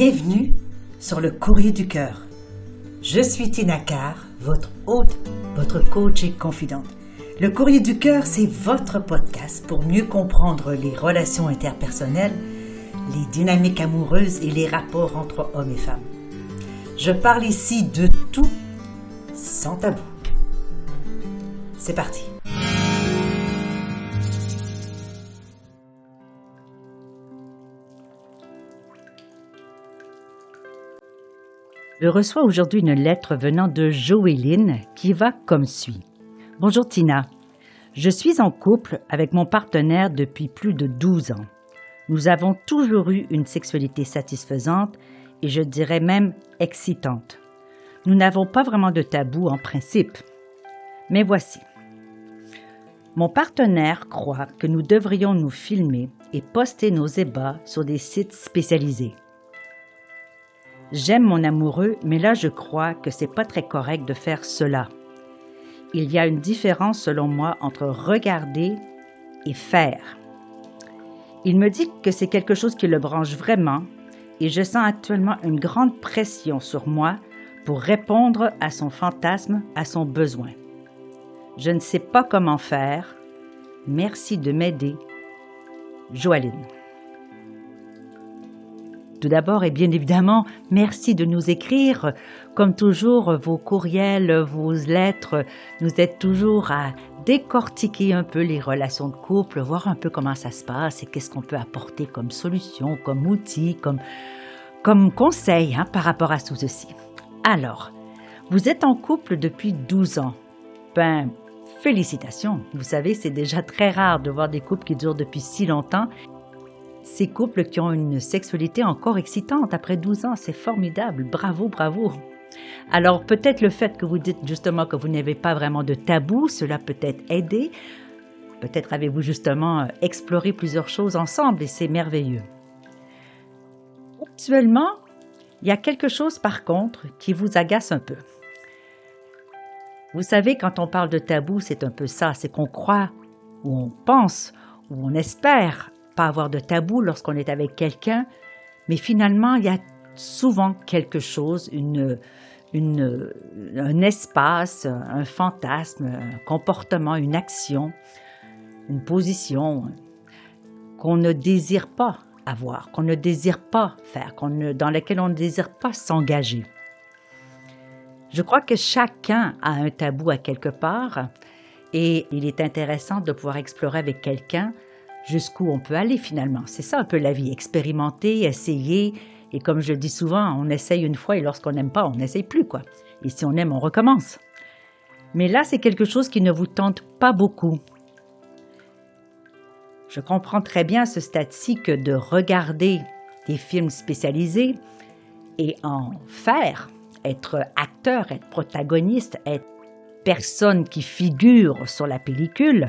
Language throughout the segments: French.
Bienvenue sur le Courrier du Cœur. Je suis Tina Carr, votre hôte, votre coach et confidente. Le Courrier du Cœur, c'est votre podcast pour mieux comprendre les relations interpersonnelles, les dynamiques amoureuses et les rapports entre hommes et femmes. Je parle ici de tout, sans tabou. C'est parti. Je reçois aujourd'hui une lettre venant de Joéline qui va comme suit. Bonjour Tina, je suis en couple avec mon partenaire depuis plus de 12 ans. Nous avons toujours eu une sexualité satisfaisante et je dirais même excitante. Nous n'avons pas vraiment de tabou en principe. Mais voici. Mon partenaire croit que nous devrions nous filmer et poster nos ébats sur des sites spécialisés. J'aime mon amoureux, mais là je crois que c'est pas très correct de faire cela. Il y a une différence selon moi entre regarder et faire. Il me dit que c'est quelque chose qui le branche vraiment et je sens actuellement une grande pression sur moi pour répondre à son fantasme, à son besoin. Je ne sais pas comment faire. Merci de m'aider. Joéline. Tout d'abord et bien évidemment, merci de nous écrire. Comme toujours, vos courriels, vos lettres nous aident toujours à décortiquer un peu les relations de couple, voir un peu comment ça se passe et qu'est-ce qu'on peut apporter comme solution, comme outil, comme conseil par rapport à tout ceci. Alors, vous êtes en couple depuis 12 ans. Félicitations. Vous savez, c'est déjà très rare de voir des couples qui durent depuis si longtemps. Ces couples qui ont une sexualité encore excitante après 12 ans, c'est formidable. Bravo, bravo. Alors, peut-être le fait que vous dites justement que vous n'avez pas vraiment de tabou, cela peut-être aidé. Peut-être avez-vous justement exploré plusieurs choses ensemble et c'est merveilleux. Actuellement, il y a quelque chose par contre qui vous agace un peu. Vous savez, quand on parle de tabou, c'est un peu ça, c'est qu'on croit ou on pense ou on espère pas avoir de tabou lorsqu'on est avec quelqu'un, mais finalement, il y a souvent quelque chose, un espace, un fantasme, un comportement, une action, une position qu'on ne désire pas avoir, qu'on ne désire pas faire, dans laquelle on ne désire pas s'engager. Je crois que chacun a un tabou à quelque part et il est intéressant de pouvoir explorer avec quelqu'un jusqu'où on peut aller finalement. C'est ça un peu la vie, expérimenter, essayer. Et comme je le dis souvent, on essaye une fois et lorsqu'on n'aime pas, on n'essaye plus, quoi. Et si on aime, on recommence. Mais là, c'est quelque chose qui ne vous tente pas beaucoup. Je comprends très bien à ce stade-ci que de regarder des films spécialisés et en faire, être acteur, être protagoniste, être personne qui figure sur la pellicule,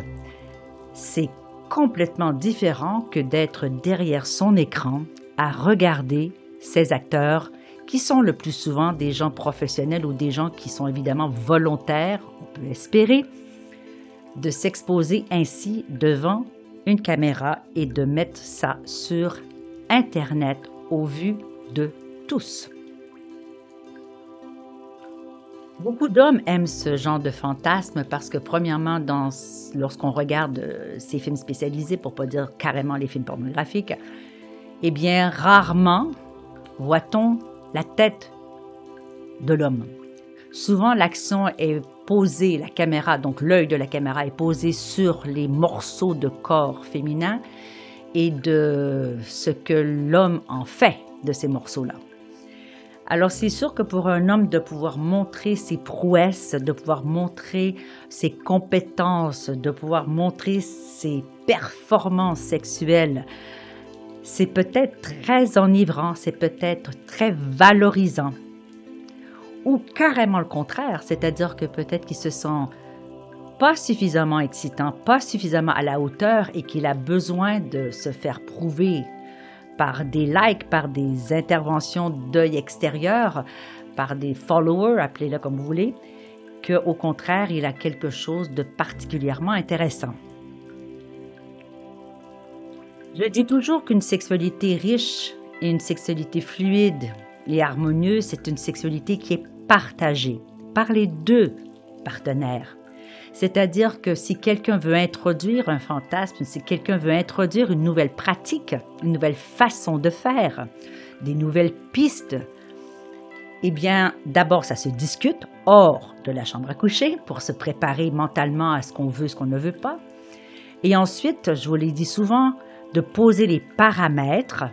c'est complètement différent que d'être derrière son écran à regarder ces acteurs qui sont le plus souvent des gens professionnels ou des gens qui sont évidemment volontaires, on peut espérer, de s'exposer ainsi devant une caméra et de mettre ça sur Internet au vu de tous. Beaucoup d'hommes aiment ce genre de fantasme parce que, premièrement, lorsqu'on regarde ces films spécialisés, pour ne pas dire carrément les films pornographiques, eh bien, rarement voit-on la tête de l'homme. Souvent, l'action est posée, la caméra, donc l'œil de la caméra est posé sur les morceaux de corps féminin et de ce que l'homme en fait de ces morceaux-là. Alors, c'est sûr que pour un homme de pouvoir montrer ses prouesses, de pouvoir montrer ses compétences, de pouvoir montrer ses performances sexuelles, c'est peut-être très enivrant, c'est peut-être très valorisant. Ou carrément le contraire, c'est-à-dire que peut-être qu'il se sent pas suffisamment excitant, pas suffisamment à la hauteur et qu'il a besoin de se faire prouver par des likes, par des interventions d'œil extérieur, par des followers, appelez-le comme vous voulez, qu'au contraire, il a quelque chose de particulièrement intéressant. Je dis toujours qu'une sexualité riche et une sexualité fluide et harmonieuse, c'est une sexualité qui est partagée par les deux partenaires. C'est-à-dire que si quelqu'un veut introduire un fantasme, si quelqu'un veut introduire une nouvelle pratique, une nouvelle façon de faire, des nouvelles pistes, eh bien, d'abord, ça se discute hors de la chambre à coucher pour se préparer mentalement à ce qu'on veut, ce qu'on ne veut pas. Et ensuite, je vous l'ai dit souvent, de poser les paramètres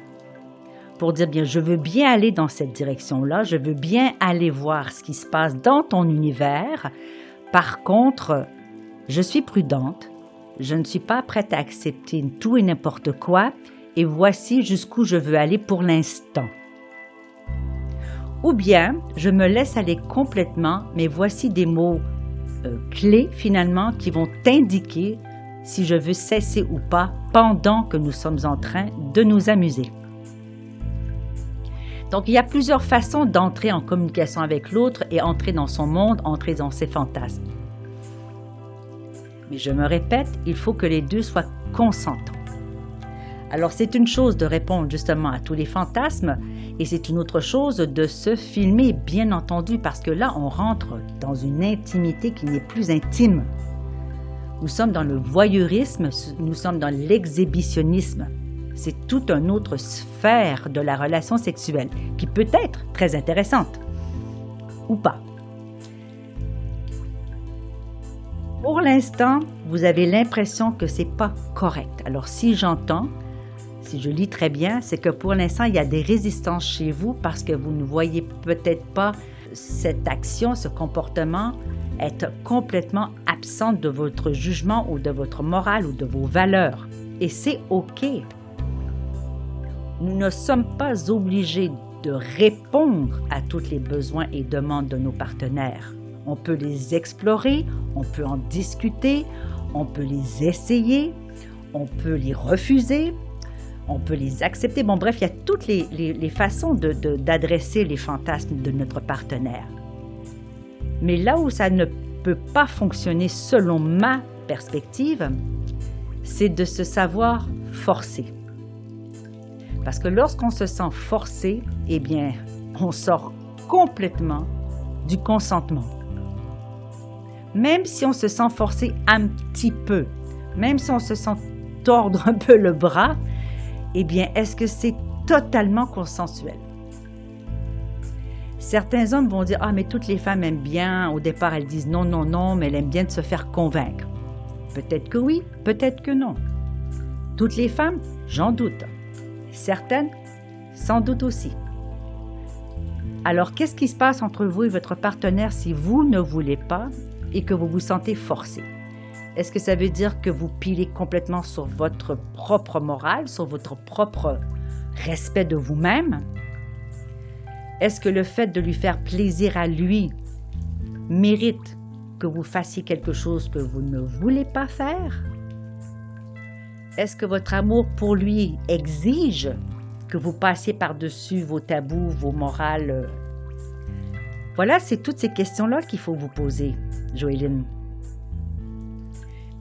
pour dire, bien, je veux bien aller dans cette direction-là, je veux bien aller voir ce qui se passe dans ton univers. Par contre, je suis prudente, je ne suis pas prête à accepter tout et n'importe quoi, et voici jusqu'où je veux aller pour l'instant. Ou bien, je me laisse aller complètement, mais voici des mots clés finalement qui vont t'indiquer si je veux cesser ou pas pendant que nous sommes en train de nous amuser. Donc, il y a plusieurs façons d'entrer en communication avec l'autre et entrer dans son monde, entrer dans ses fantasmes. Mais je me répète, il faut que les deux soient consentants. Alors, c'est une chose de répondre justement à tous les fantasmes et c'est une autre chose de se filmer, bien entendu, parce que là, on rentre dans une intimité qui n'est plus intime. Nous sommes dans le voyeurisme, nous sommes dans l'exhibitionnisme. C'est toute une autre sphère de la relation sexuelle qui peut être très intéressante ou pas. Pour l'instant, vous avez l'impression que c'est pas correct. Alors si j'entends, si je lis très bien, c'est que pour l'instant, il y a des résistances chez vous parce que vous ne voyez peut-être pas cette action, ce comportement être complètement absente de votre jugement ou de votre morale ou de vos valeurs. Et c'est OK. Nous ne sommes pas obligés de répondre à tous les besoins et demandes de nos partenaires. On peut les explorer, on peut en discuter, on peut les essayer, on peut les refuser, on peut les accepter. Bon, bref, il y a toutes les façons d'adresser les fantasmes de notre partenaire. Mais là où ça ne peut pas fonctionner selon ma perspective, c'est de se savoir forcer. Parce que lorsqu'on se sent forcé, eh bien, on sort complètement du consentement. Même si on se sent forcé un petit peu, même si on se sent tordre un peu le bras, eh bien, est-ce que c'est totalement consensuel? Certains hommes vont dire « Ah, mais toutes les femmes aiment bien. » Au départ, elles disent « Non, non, non, mais elles aiment bien de se faire convaincre. » Peut-être que oui, peut-être que non. Toutes les femmes, j'en doute. Certaines, sans doute aussi. Alors, qu'est-ce qui se passe entre vous et votre partenaire si vous ne voulez pas et que vous vous sentez forcé? Est-ce que ça veut dire que vous pilez complètement sur votre propre morale, sur votre propre respect de vous-même? Est-ce que le fait de lui faire plaisir à lui mérite que vous fassiez quelque chose que vous ne voulez pas faire? Est-ce que votre amour pour lui exige que vous passiez par-dessus vos tabous, vos morales? Voilà, c'est toutes ces questions-là qu'il faut vous poser, Joéline.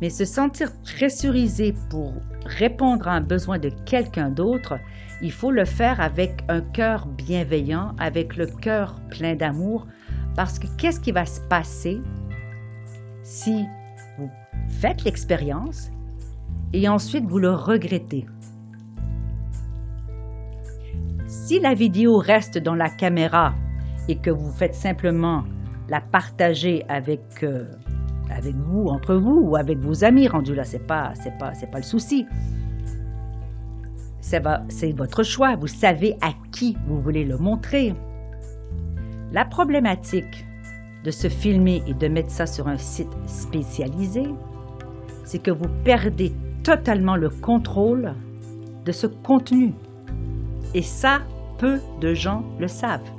Mais se sentir pressurisé pour répondre à un besoin de quelqu'un d'autre, il faut le faire avec un cœur bienveillant, avec le cœur plein d'amour, parce que qu'est-ce qui va se passer si vous faites l'expérience et ensuite vous le regrettez? Si la vidéo reste dans la caméra et que vous faites simplement la partager avec vous, entre vous ou avec vos amis, rendu là, c'est pas le souci. C'est votre choix, vous savez à qui vous voulez le montrer. La problématique de se filmer et de mettre ça sur un site spécialisé, c'est que vous perdez totalement le contrôle de ce contenu. Et ça, peu de gens le savent.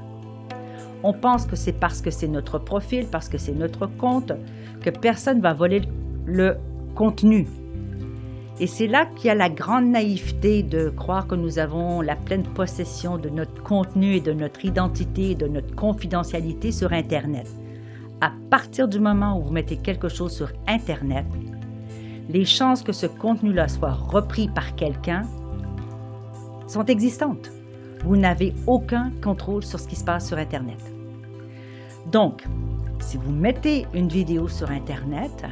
On pense que c'est parce que c'est notre profil, parce que c'est notre compte, que personne ne va voler le contenu. Et c'est là qu'il y a la grande naïveté de croire que nous avons la pleine possession de notre contenu et de notre identité et de notre confidentialité sur Internet. À partir du moment où vous mettez quelque chose sur Internet, les chances que ce contenu-là soit repris par quelqu'un sont existantes. Vous n'avez aucun contrôle sur ce qui se passe sur Internet. Donc, si vous mettez une vidéo sur Internet,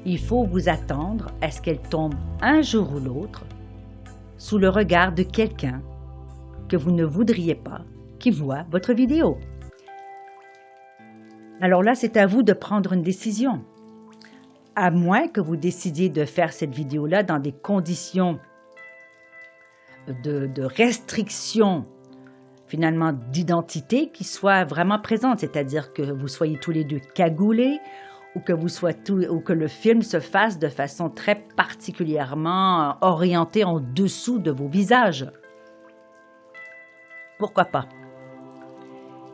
il faut vous attendre à ce qu'elle tombe un jour ou l'autre sous le regard de quelqu'un que vous ne voudriez pas qui voit votre vidéo. Alors là, c'est à vous de prendre une décision. À moins que vous décidiez de faire cette vidéo-là dans des conditions de restriction, finalement, d'identité qui soient vraiment présentes, c'est-à-dire que vous soyez tous les deux cagoulés ou que le film se fasse de façon très particulièrement orientée en dessous de vos visages. Pourquoi pas?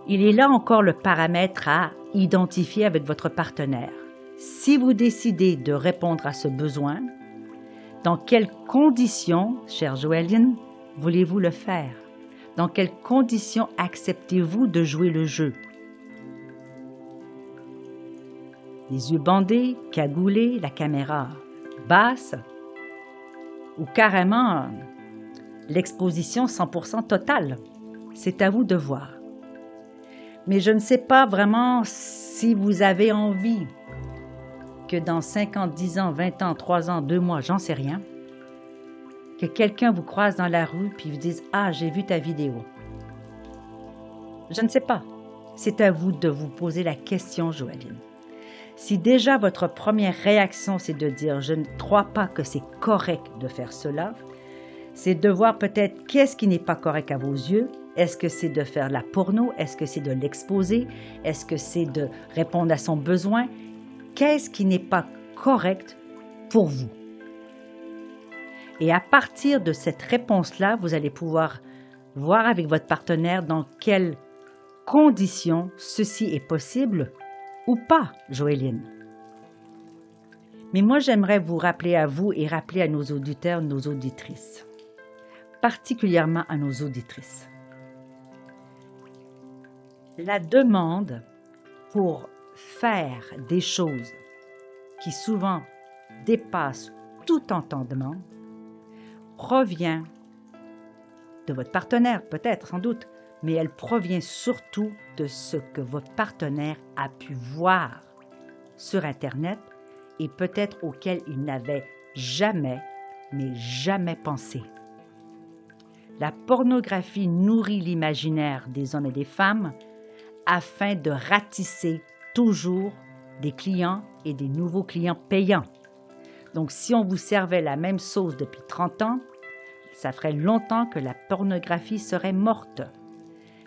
Il est là encore le paramètre à identifier avec votre partenaire. Si vous décidez de répondre à ce besoin, dans quelles conditions, chère Joëline, voulez-vous le faire? Dans quelles conditions acceptez-vous de jouer le jeu? Les yeux bandés, cagoulés, la caméra basse, ou carrément l'exposition 100% totale. C'est à vous de voir. Mais je ne sais pas vraiment si vous avez envie que dans 5 ans, 10 ans, 20 ans, 3 ans, 2 mois, j'en sais rien, que quelqu'un vous croise dans la rue puis vous dise « Ah, j'ai vu ta vidéo ». Je ne sais pas. C'est à vous de vous poser la question, Joëline. Si déjà votre première réaction, c'est de dire « Je ne crois pas que c'est correct de faire cela », c'est de voir peut-être qu'est-ce qui n'est pas correct à vos yeux. Est-ce que c'est de faire la porno? Est-ce que c'est de l'exposer? Est-ce que c'est de répondre à son besoin? Qu'est-ce qui n'est pas correct pour vous? Et à partir de cette réponse-là, vous allez pouvoir voir avec votre partenaire dans quelles conditions ceci est possible ou pas, Joëline. Mais moi, j'aimerais vous rappeler à vous et rappeler à nos auditeurs, nos auditrices, particulièrement à nos auditrices. La demande pour faire des choses qui souvent dépassent tout entendement provient de votre partenaire, peut-être, sans doute, mais elle provient surtout de ce que votre partenaire a pu voir sur Internet et peut-être auquel il n'avait jamais, mais jamais pensé. La pornographie nourrit l'imaginaire des hommes et des femmes afin de ratisser toujours des clients et des nouveaux clients payants. Donc, si on vous servait la même sauce depuis 30 ans, ça ferait longtemps que la pornographie serait morte.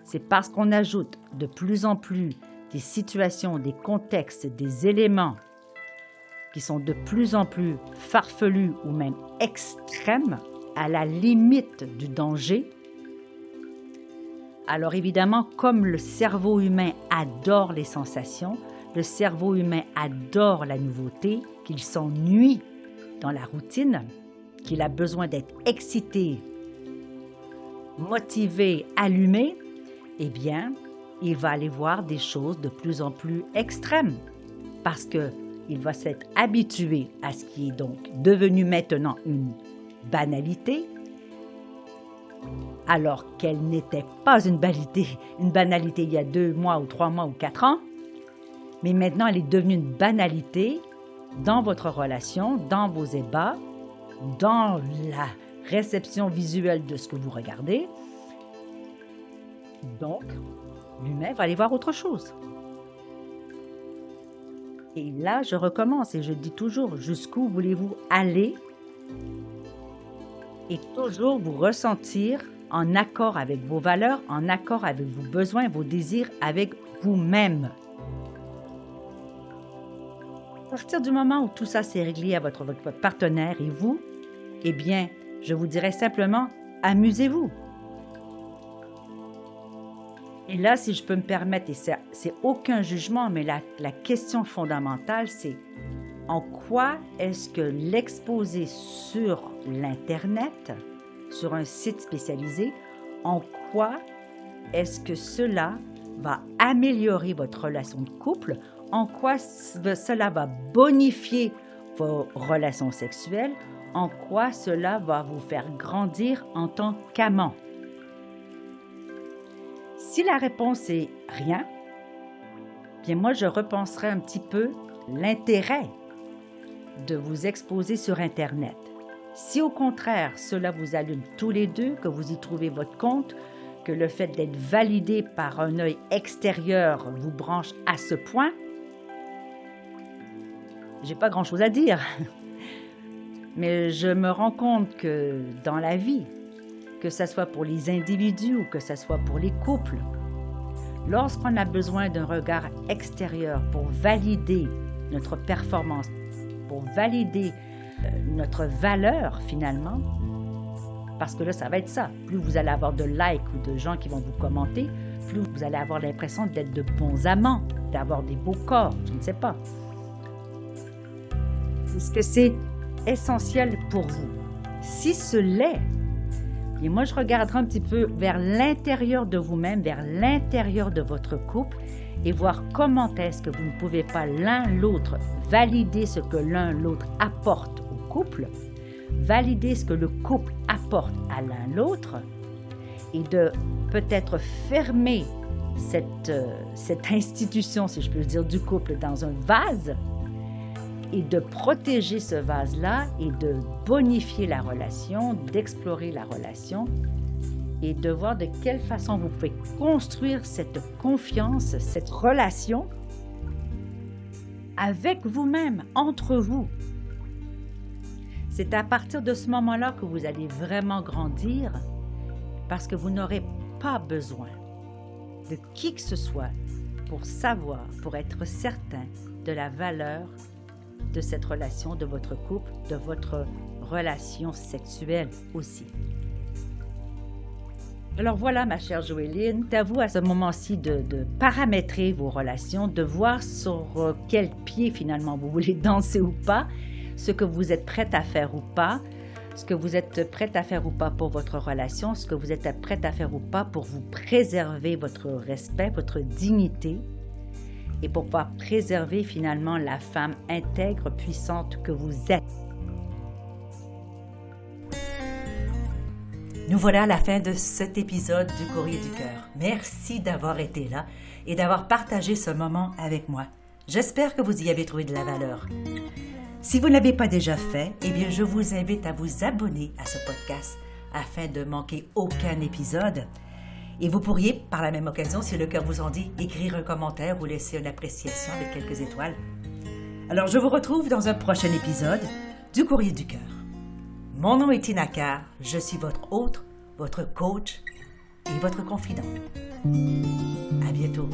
C'est parce qu'on ajoute de plus en plus des situations, des contextes, des éléments qui sont de plus en plus farfelus ou même extrêmes, à la limite du danger. Alors évidemment, comme le cerveau humain adore les sensations, le cerveau humain adore la nouveauté, qu'il s'ennuie dans la routine, qu'il a besoin d'être excité, motivé, allumé, eh bien, il va aller voir des choses de plus en plus extrêmes parce qu'il va s'être habitué à ce qui est donc devenu maintenant une banalité, alors qu'elle n'était pas une banalité il y a 2 mois ou 3 mois ou 4 ans, mais maintenant elle est devenue une banalité dans votre relation, dans vos ébats, dans la réception visuelle de ce que vous regardez. Donc, l'humain va aller voir autre chose. Et là, je recommence et je dis toujours, jusqu'où voulez-vous aller et toujours vous ressentir en accord avec vos valeurs, en accord avec vos besoins, vos désirs, avec vous-même. À partir du moment où tout ça s'est réglé à votre partenaire et vous, eh bien, je vous dirais simplement, amusez-vous. Et là, si je peux me permettre, et c'est aucun jugement, mais la question fondamentale, c'est en quoi est-ce que l'exposer sur l'Internet, sur un site spécialisé, en quoi est-ce que cela va améliorer votre relation de couple, en quoi cela va bonifier vos relations sexuelles, en quoi cela va vous faire grandir en tant qu'amant. Si la réponse est rien, bien moi, je repenserai un petit peu l'intérêt de vous exposer sur Internet. Si au contraire, cela vous allume tous les deux, que vous y trouvez votre compte, que le fait d'être validé par un œil extérieur vous branche à ce point, j'ai pas grand-chose à dire. Mais je me rends compte que dans la vie, que ce soit pour les individus ou que ce soit pour les couples, lorsqu'on a besoin d'un regard extérieur pour valider notre performance, pour valider notre valeur finalement, parce que là, ça va être ça. Plus vous allez avoir de likes ou de gens qui vont vous commenter, plus vous allez avoir l'impression d'être de bons amants, d'avoir des beaux corps, je ne sais pas. Est-ce que c'est essentiel pour vous? Si ce l'est, et moi, je regarderai un petit peu vers l'intérieur de vous-même, vers l'intérieur de votre couple et voir comment est-ce que vous ne pouvez pas l'un l'autre valider ce que l'un l'autre apporte au couple, valider ce que le couple apporte à l'un l'autre et de peut-être fermer cette institution, si je peux dire, du couple dans un vase et de protéger ce vase-là et de bonifier la relation, d'explorer la relation et de voir de quelle façon vous pouvez construire cette confiance, cette relation avec vous-même, entre vous. C'est à partir de ce moment-là que vous allez vraiment grandir parce que vous n'aurez pas besoin de qui que ce soit pour savoir, pour être certain de la valeur de cette relation, de votre couple, de votre relation sexuelle aussi. Alors voilà, ma chère Joéline, c'est à vous à ce moment-ci de paramétrer vos relations, de voir sur quel pied finalement vous voulez danser ou pas, ce que vous êtes prête à faire ou pas, ce que vous êtes prête à faire ou pas pour votre relation, ce que vous êtes prête à faire ou pas pour vous préserver votre respect, votre dignité, et pour pouvoir préserver finalement la femme intègre, puissante que vous êtes. Nous voilà à la fin de cet épisode du Courrier du Cœur. Merci d'avoir été là et d'avoir partagé ce moment avec moi. J'espère que vous y avez trouvé de la valeur. Si vous ne l'avez pas déjà fait, eh bien je vous invite à vous abonner à ce podcast afin de manquer aucun épisode. Et vous pourriez, par la même occasion, si le cœur vous en dit, écrire un commentaire ou laisser une appréciation avec quelques étoiles. Alors, je vous retrouve dans un prochain épisode du Courrier du Cœur. Mon nom est Tina Carr, je suis votre hôte, votre coach et votre confidente. À bientôt.